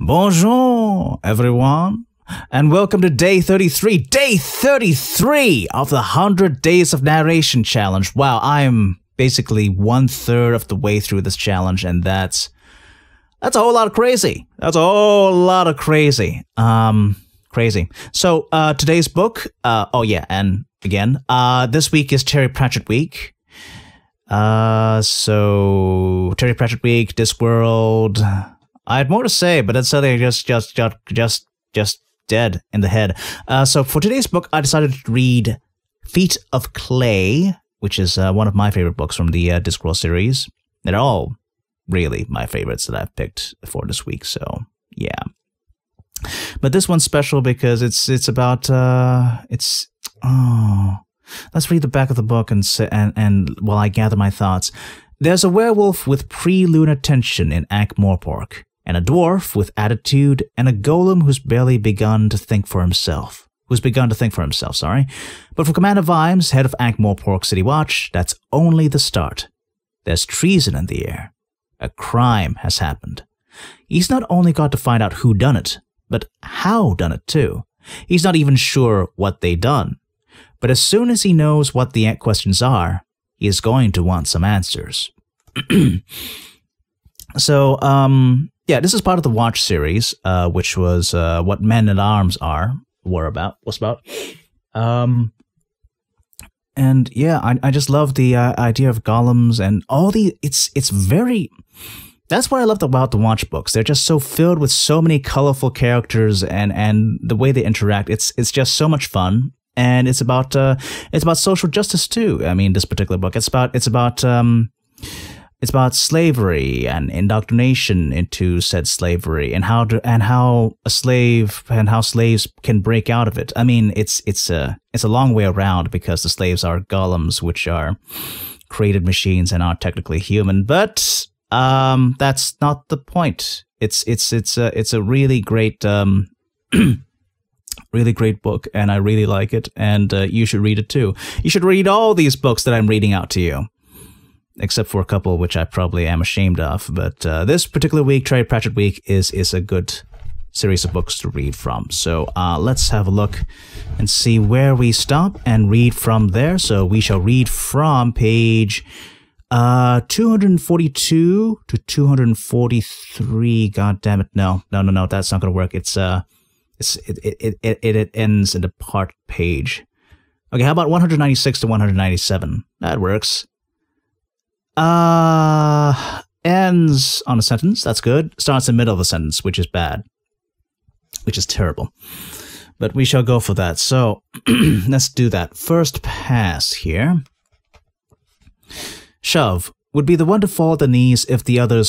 Bonjour, everyone, and welcome to Day 33. Day 33 of the 100 Days of Narration Challenge. Wow, I am basically 1/3 of the way through this challenge, and that's a whole lot of crazy. That's a whole lot of crazy. Crazy. So, today's book, and again, this week is Terry Pratchett week. So Terry Pratchett week, Discworld. I had more to say, but then suddenly just dead in the head. So for today's book, I decided to read Feet of Clay, which is one of my favorite books from the Discworld series. They're all really my favorites that I've picked for this week. So yeah, but this one's special because it's about let's read the back of the book and while I gather my thoughts. There's a werewolf with pre-lunar tension in Ankh-Morpork, and a dwarf with attitude, and a golem who's begun to think for himself. But for Commander Vimes, head of Ankh-Morpork City Watch, that's only the start. There's treason in the air. A crime has happened. He's not only got to find out who done it, but how done it too. He's not even sure what they done. But as soon as he knows what the questions are, he is going to want some answers. So, yeah, this is part of the Watch series, which was what Men at Arms was about. And yeah, I just love the idea of golems and all the. It's very. That's what I loved about the Watch books. They're just so filled with so many colorful characters and the way they interact. It's just so much fun. And it's about social justice too. I mean, this particular book, it's about slavery and indoctrination into said slavery, and how slaves can break out of it. I mean, it's a long way around because the slaves are golems, which are created machines and aren't technically human. But that's not the point. It's a really great. Really great book, and I really like it, and you should read it too. You should read all these books that I'm reading out to you, except for a couple which I probably am ashamed of. But this particular week, Terry Pratchett week, is a good series of books to read from. So let's have a look and see where we stop and read from there. So we shall read from page 242 to 243. God damn it! No, that's not gonna work. It ends in the part page. Okay, how about 196 to 197? That works. Ends on a sentence. That's good. Starts in the middle of a sentence, which is bad. Which is terrible. But we shall go for that. So, let's do that. First pass here. Shove would be the one to fall at the knees if the other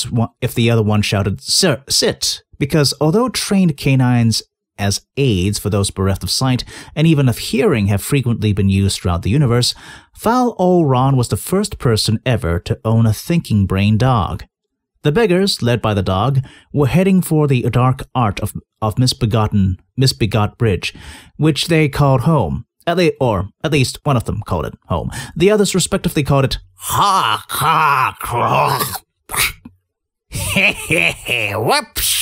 one shouted, "Sir, sit!" Because although trained canines as aids for those bereft of sight and even of hearing have frequently been used throughout the universe, Foul Old Ron was the first person ever to own a thinking brain dog. The beggars, led by the dog, were heading for the dark art of Misbegot Bridge, which they called home. Or at least one of them called it home. The others respectively called it ha ha whoops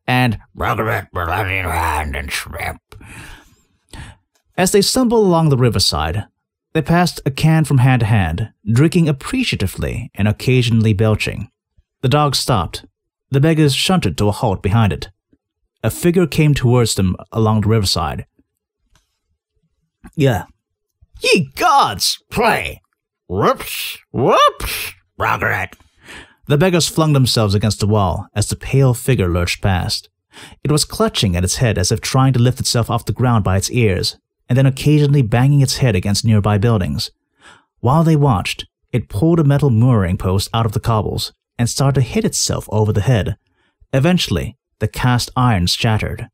and hand and shrimp. As they stumbled along the riverside, they passed a can from hand to hand, drinking appreciatively and occasionally belching. The dog stopped. The beggars shunted to a halt behind it. A figure came towards them along the riverside. Yeah. Ye gods, play! Whoops, whoops, Margaret. The beggars flung themselves against the wall as the pale figure lurched past. It was clutching at its head as if trying to lift itself off the ground by its ears, and then occasionally banging its head against nearby buildings. While they watched, it pulled a metal mooring post out of the cobbles and started to hit itself over the head. Eventually, the cast iron shattered.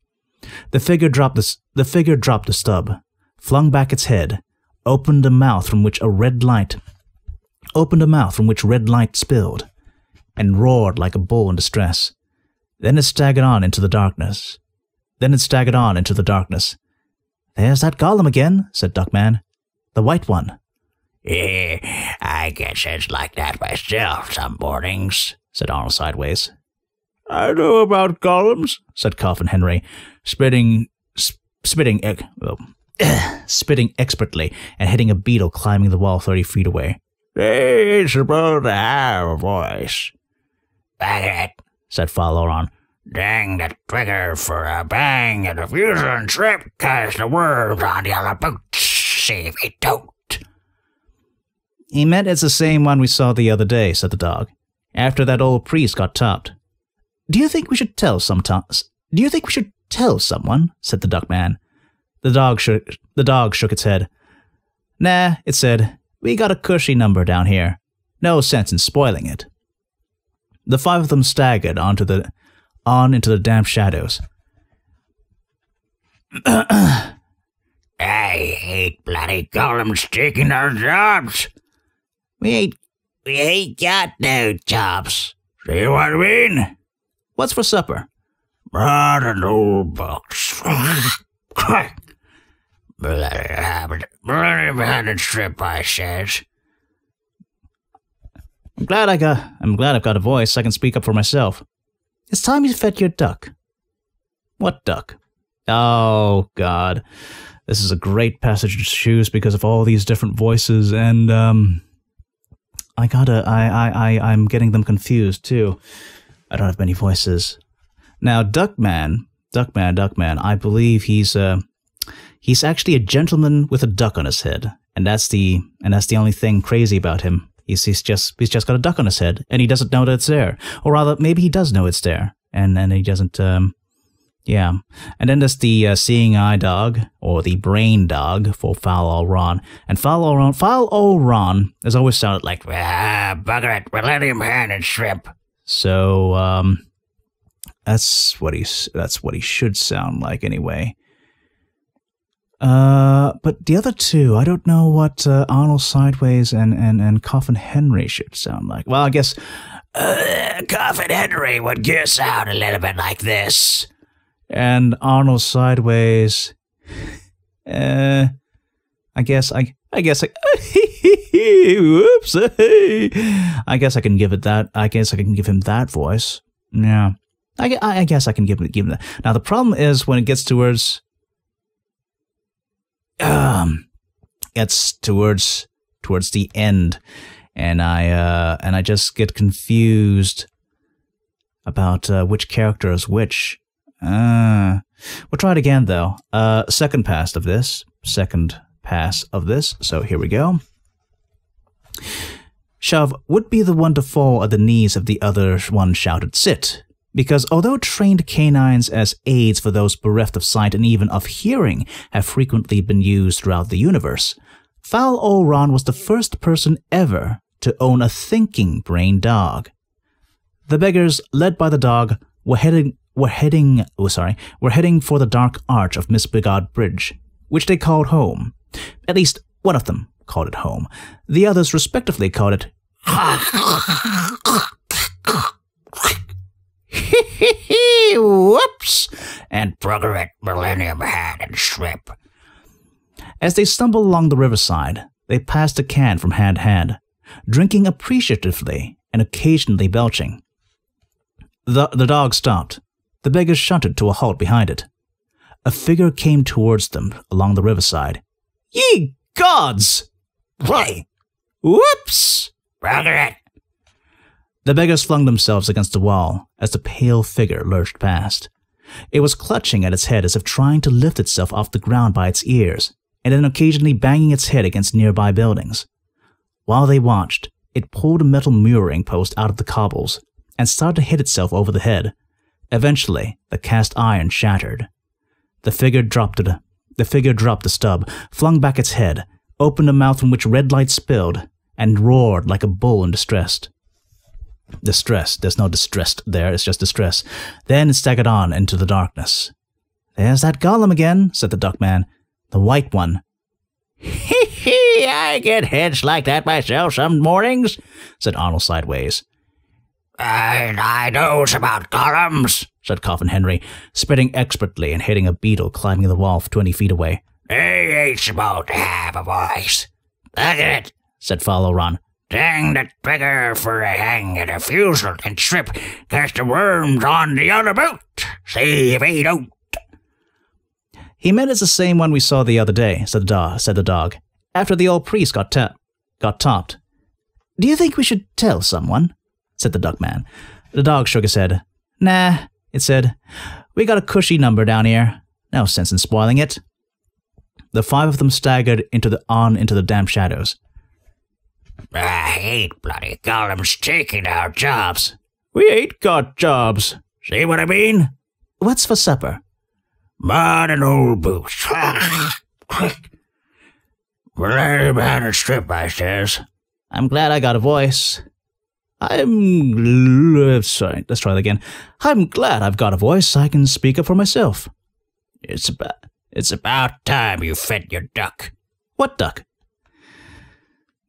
The figure dropped the stub, flung back its head, opened a mouth from which red light spilled, and roared like a bull in distress. Then it staggered on into the darkness. "There's that golem again," said Duckman. "The white one." I guess it's like that myself some mornings," said Arnold sideways. I know about golems, said Coffin Henry, spitting expertly and hitting a beetle climbing the wall 30 feet away. They ain't supposed to have a voice. Bang it, said Faloron. Dang the trigger for a bang and a fusion trip, 'cause the words on the other boots, see if it don't. He meant it's the same one we saw the other day, said the dog, after that old priest got topped. Do you think we should tell someone? Said the duckman. The dog shook its head. Nah, it said, we got a cushy number down here. No sense in spoiling it. The five of them staggered on into the damp shadows. I hate bloody golems taking our jobs. We ain't got no jobs. See what I mean? What's for supper? Bread and old books. Bloody strip, I says. I'm glad I've got a voice. I can speak up for myself. It's time you fed your duck. What duck? Oh, God. This is a great passage to choose because of all these different voices, and, I'm getting them confused, too. I don't have many voices. Now, Duckman, I believe he's actually a gentleman with a duck on his head, and that's the only thing crazy about him. He's just got a duck on his head, and he doesn't know that it's there. Or rather, maybe he does know it's there, and he doesn't, yeah. And then there's the seeing eye dog, or the brain dog for Faloron. And Faloron has always sounded like, bugger it, we'll let him hand and shrimp. So, that's what he should sound like anyway. But the other two, I don't know what Arnold Sideways and Coffin Henry should sound like. Well, I guess Coffin Henry would sound a little bit like this. And Arnold Sideways, whoops, I guess I can give it that. I guess I can give him that voice. Yeah, I guess I can give him that. Now the problem is when it gets towards the end, and I just get confused about which character is which. We'll try it again though. Second pass of this. So here we go. Shove would be the one to fall at the knees of the other one shouted sit. Because although trained canines as aids for those bereft of sight and even of hearing have frequently been used throughout the universe, Faloron was the first person ever to own a thinking brain dog. The beggars, led by the dog, were heading for the dark arch of Misbegotten Bridge, which they called home. At least one of them called it home. The others respectively called it whoops, and Bruggerette, Millennium Hat, and Shrimp. As they stumbled along the riverside, they passed a can from hand to hand, drinking appreciatively and occasionally belching. The dog stopped. The beggars shunted to a halt behind it. A figure came towards them along the riverside. Ye gods! Why? Whoops! Bruggerette! The beggars flung themselves against the wall as the pale figure lurched past. It was clutching at its head as if trying to lift itself off the ground by its ears, and then occasionally banging its head against nearby buildings. While they watched, it pulled a metal mooring post out of the cobbles and started to hit itself over the head. Eventually, the cast iron shattered. The figure dropped the stub, flung back its head, opened a mouth from which red light spilled, and roared like a bull in distress. There's no distress there, it's just distress. Then it staggered on into the darkness. There's that golem again, said the duckman. The white one. Hee, I get hits like that myself some mornings, said Arnold Sideways. I knows about golems, said Coffin Henry, spitting expertly and hitting a beetle climbing the wall 20 feet away. They ain't supposed to have a voice. Look at it, said Faloron. Dang the trigger for a hang and a fusel and strip, 'cause the worm's on the other boat. See if he don't. He meant it's the same one we saw the other day, said the dog, after the old priest got topped. Do you think we should tell someone? Said the duckman. The dog shook his head. Nah, it said. We got a cushy number down here. No sense in spoiling it. The five of them staggered into the damp shadows. I hate bloody golems taking our jobs. We ain't got jobs. See what I mean? What's for supper? Mud and old boots. We'll let him have a strip, I says. I'm glad I got a voice. Sorry, let's try that again. I'm glad I've got a voice. I can speak up for myself. It's about time you fed your duck. What duck?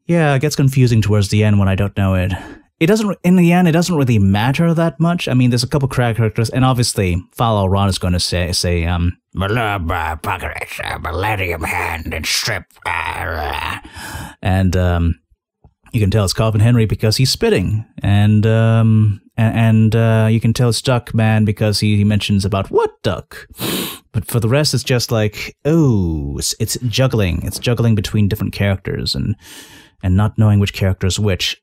Yeah, it gets confusing towards the end when I don't know it. In the end, it doesn't really matter that much. I mean, there's a couple characters, and obviously, Follow Ron is going to say, Millennium Hand and Strip. And, you can tell it's Calvin Henry because he's spitting, and you can tell it's Duck Man because he mentions about what duck. But for the rest, it's just like, oh, it's juggling. It's juggling between different characters and not knowing which character is which.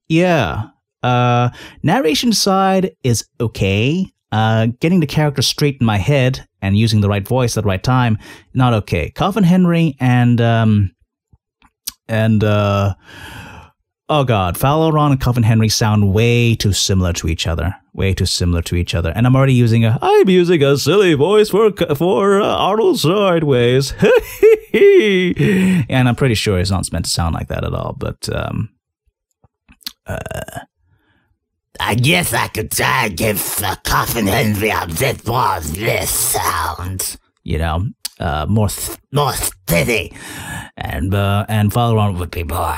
Yeah. Narration side is okay. Getting the character straight in my head and using the right voice at the right time, not okay. Calvin Henry and oh god, Follow Ron and Calvin Henry sound way too similar to each other. Way too similar to each other. And I'm using a silly voice for Arnold Sideways. And I'm pretty sure it's not meant to sound like that at all, but I guess I could try and give Calvin Henry a bit more of this sound. You know, more steady. And Follow Ron would be more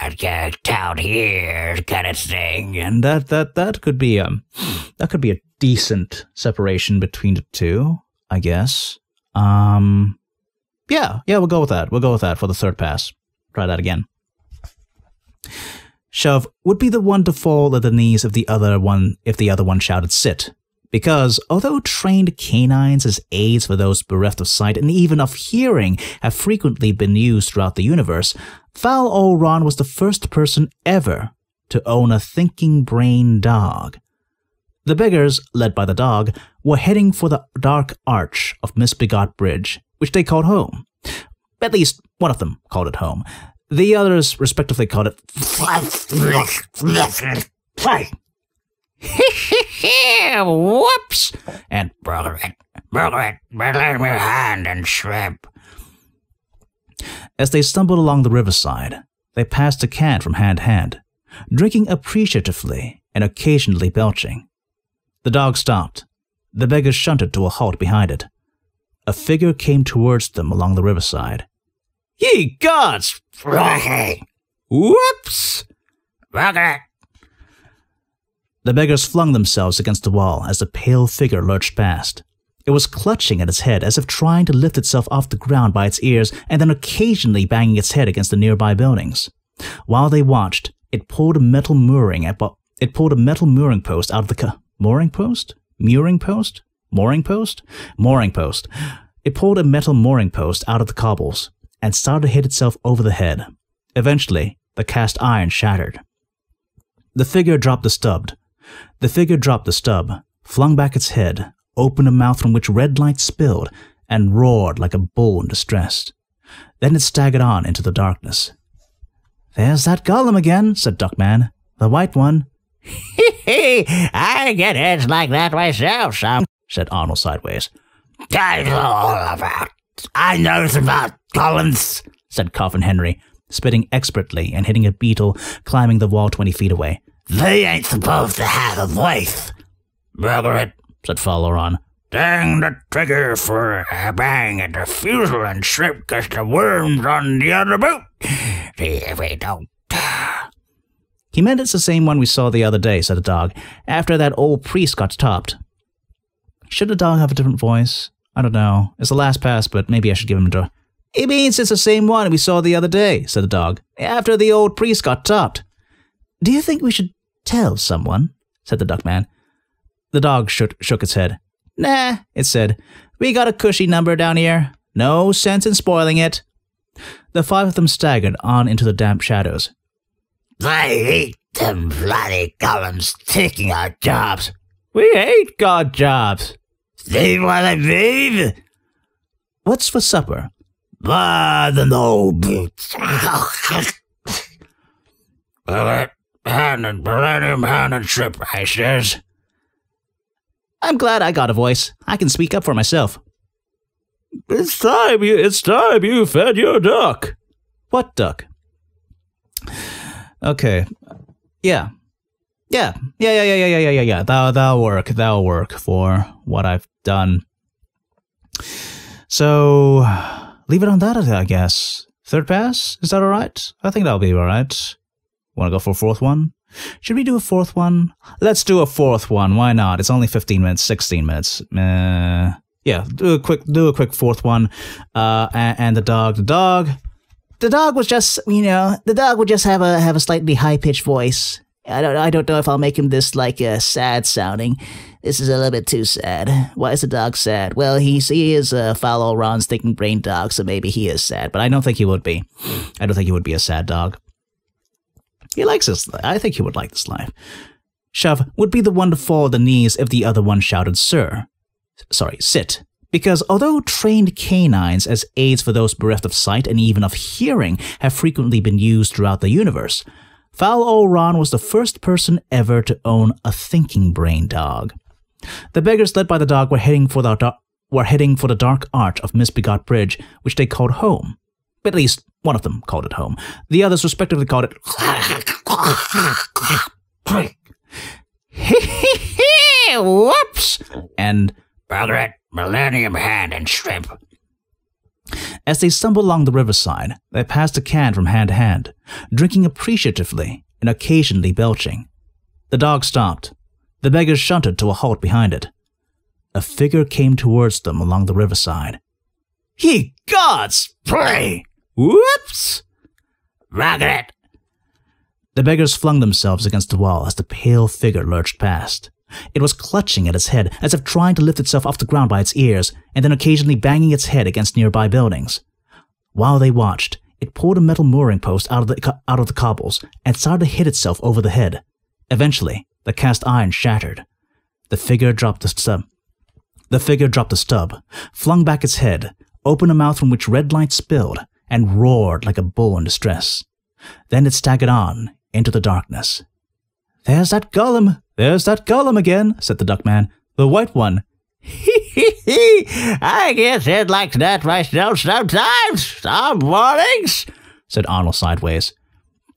down here kind of thing. And that could be a decent separation between the two, I guess. Yeah, we'll go with that. We'll go with that for the third pass. Try that again. Shove would be the one to fall at the knees of the other one if the other one shouted sit. Because, although trained canines as aids for those bereft of sight and even of hearing have frequently been used throughout the universe, Foul Old Ron was the first person ever to own a thinking brain dog. The beggars, led by the dog, were heading for the dark arch of Misbegot Bridge, which they called home. At least one of them called it home. The others respectively called it play. Whoops! And burger it, hand and shrimp. As they stumbled along the riverside, they passed a can from hand to hand, drinking appreciatively and occasionally belching. The dog stopped. The beggars shunted to a halt behind it. A figure came towards them along the riverside. Ye gods! Whoops! Burger. The beggars flung themselves against the wall as the pale figure lurched past. It was clutching at its head as if trying to lift itself off the ground by its ears and then occasionally banging its head against the nearby buildings. While they watched, it pulled a metal mooring post out of the mooring post. It pulled a metal mooring post out of the cobbles and started to hit itself over the head. Eventually, the cast iron shattered. The figure dropped the stub, flung back its head, opened a mouth from which red light spilled, and roared like a bull in distress. Then it staggered on into the darkness. There's that golem again, said Duckman. The white one. I get heads like that myself, son, said Arnold Sideways. I knows about golems, said Coffin Henry, spitting expertly and hitting a beetle climbing the wall 20 feet away. They ain't supposed to have a voice. Brother it, said Follow Ron. Dang the trigger for a bang and the fusel and strip 'cause the worm's on the other boat. See if we don't. He meant it's the same one we saw the other day, said the dog, after that old priest got topped. Should the dog have a different voice? I don't know. It's the last pass, but maybe I should give him a It means it's the same one we saw the other day, said the dog, after the old priest got topped. Do you think we should tell someone? Said the duckman. The dog shook its head. Nah, it said. We got a cushy number down here. No sense in spoiling it. The five of them staggered on into the damp shadows. I hate them bloody golems taking our jobs. We hate god jobs. See what I mean? What's for supper? The no boots. Hand and shrimp, I says. I'm glad I got a voice. I can speak up for myself. It's time you fed your duck. What duck? Okay. Yeah. That'll work for what I've done. So, leave it on that, I guess. Third pass? Is that alright? I think that'll be alright. Want to go for a fourth one? Should we do a fourth one? Let's do a fourth one. Why not? It's only 15 minutes, 16 minutes. Yeah, do a quick fourth one. And the dog was just, the dog would just have a slightly high-pitched voice. I don't know if I'll make him this sad sounding. This is a little bit too sad. Why is the dog sad? Well, he is Foul Ron's thinking brain dog, so maybe he is sad, but I don't think he would be. I don't think he would be a sad dog. He likes this. I think he would like this life. Shove would be the one to fall at the knees if the other one shouted sit. Because although trained canines as aids for those bereft of sight and even of hearing have frequently been used throughout the universe, Foul Ron was the first person ever to own a thinking brain dog. The beggars led by the dog were heading for the dark arch of Misbegot Bridge, which they called home. At least, one of them called it home. The others respectively called it whoops and Margaret, Millennium Hand and Shrimp. As they stumbled along the riverside, they passed a can from hand to hand, drinking appreciatively and occasionally belching. The dog stopped. The beggars shunted to a halt behind it. A figure came towards them along the riverside. Ye gods, pray! Whoops! Margaret! The beggars flung themselves against the wall as the pale figure lurched past. It was clutching at its head as if trying to lift itself off the ground by its ears, and then occasionally banging its head against nearby buildings. While they watched, it pulled a metal mooring post out of the cobbles and started to hit itself over the head. Eventually, the cast iron shattered. The figure dropped the stub, flung back its head, opened a mouth from which red light spilled, and roared like a bull in distress. Then it staggered on into the darkness. There's that golem again, said the duckman. The white one. I guess it likes that myself sometimes. Some mornings, said Arnold sideways.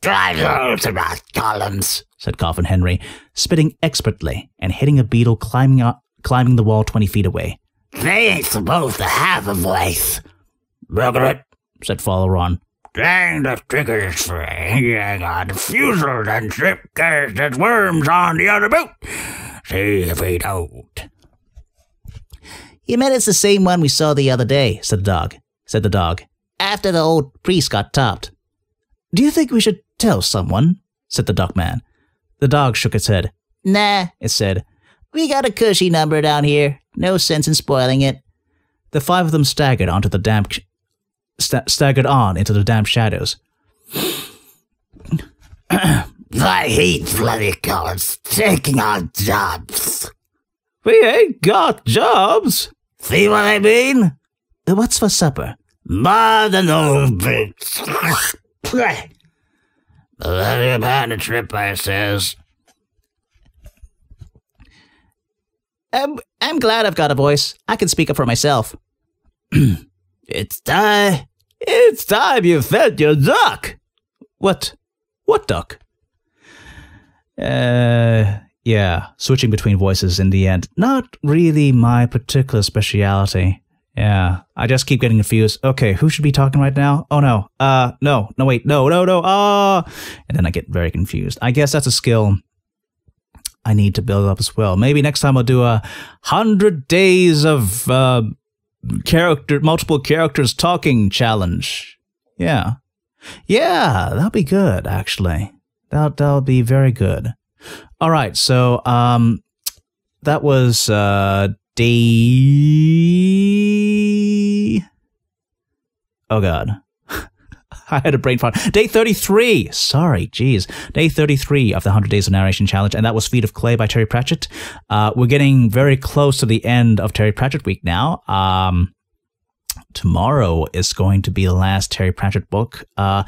Try those about golems, said Coffin Henry, spitting expertly and hitting a beetle climbing the wall 20 feet away. They ain't supposed to have a voice. Margaret, said Ron. Dang the triggers for hanging on the fuseled and shrimp cast there's worms on the other boat. See if we don't. You meant it's the same one we saw the other day, said the dog. After the old priest got topped. Do you think we should tell someone? Said the duckman. The dog shook its head. Nah, it said. We got a cushy number down here. No sense in spoiling it. The five of them staggered on into the damp shadows. I hate bloody golems taking on jobs. We ain't got jobs. See what I mean? What's for supper? More than old boots. Millennium Hand and Shrimp, I says. I'm glad I've got a voice. I can speak up for myself. It's time you fed your duck. What duck? Yeah, switching between voices in the end. Not really my particular speciality. Yeah, I just keep getting confused. Okay, who should be talking right now? Oh no, no, wait, no, and then I get very confused. I guess that's a skill I need to build up as well. Maybe next time I'll do 100 days of multiple characters talking challenge. Yeah. Yeah, that'll be good, actually. That'll be very good. All right, so that was day... Oh, God. I had a brain fart. Day 33. Sorry, geez. Day 33 of the 100 Days of Narration Challenge, and that was Feet of Clay by Terry Pratchett. We're getting very close to the end of Terry Pratchett week now. Tomorrow is going to be the last Terry Pratchett book. I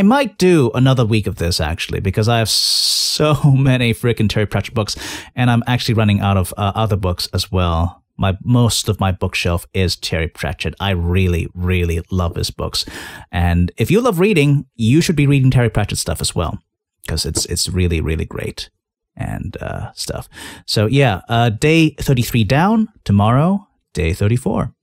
might do another week of this, actually, because I have so many freaking Terry Pratchett books, and I'm actually running out of other books as well. Most of my bookshelf is Terry Pratchett. I really, really love his books. And if you love reading, you should be reading Terry Pratchett stuff as well, because it's really, really great and stuff. So yeah, day 33 down, tomorrow, day 34.